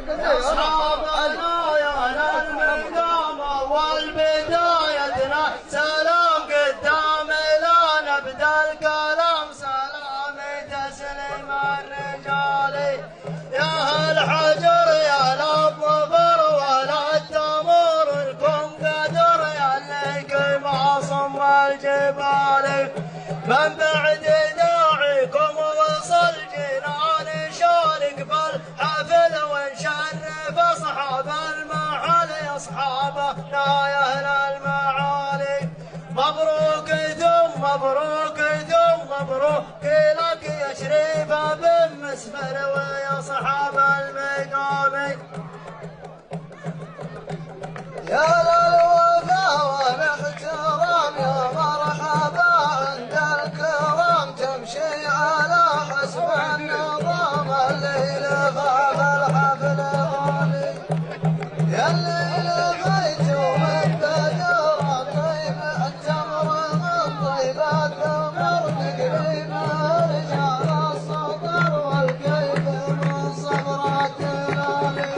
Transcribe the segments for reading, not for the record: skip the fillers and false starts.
أصحابنا يا المقام والبدايتنا سلام قدام لا نبدأ الكلام سلام تسليم الرجال يا الحجر يا الظفر ولا التمر لكم قدر يا اللي كيف عصم الجبال من بعد داعيكم وصل جنان شارك بالحفل ونشرف اصحاب المحل اصحابنا يا اهل المعالي مبروك ثم مبروك ثم مبروك لك يا شريف بن مسمر ويا اصحاب المقام يا للوفا والاحترام يا مرحبا عند الكرام تمشي على حسب النظام الليل فاف الحفل غالي يا الليل غيت من بدر طيب التمر من طيب الثمر تقريب رجال السطر والكيف من صبر التلالي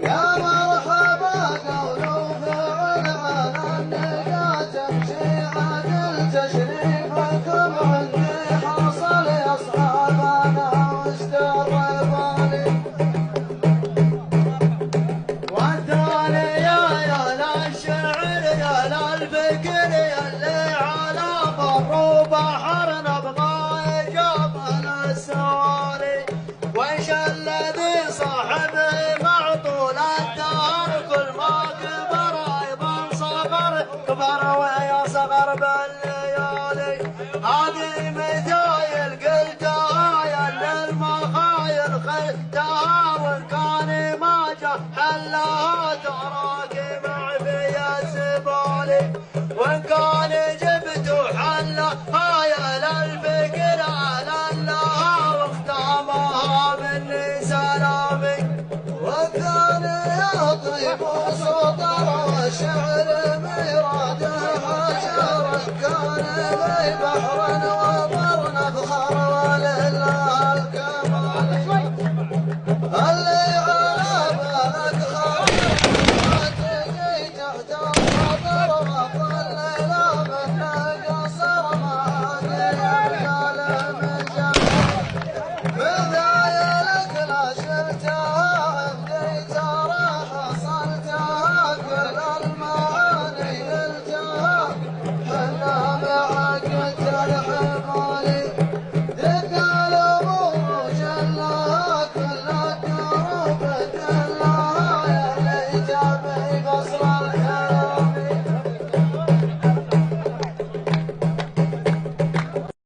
يا مرحبا قولوا فعل على النقا تمشي عدل تشريفكم عندي حصل يا اصحابنا واستر بالي والثاني يا للشعر يا للفكر يا اللي على بر وبحر نبغى اجابه للسوالي وش الذي صاحبه مع طول الدهر كل ما كبر ايضا صغر كبر ويا صغر بالليالي هذه مثايل قلتها يا للمخايل خلتها وان كان ما جاء حلها تراك مع في الزبالي وان كان جبت حلها يا للفكر على الله واختامها مني سلامي والثاني يا طيب وسطر والشعر ميراده حجر كان لي بحر وضع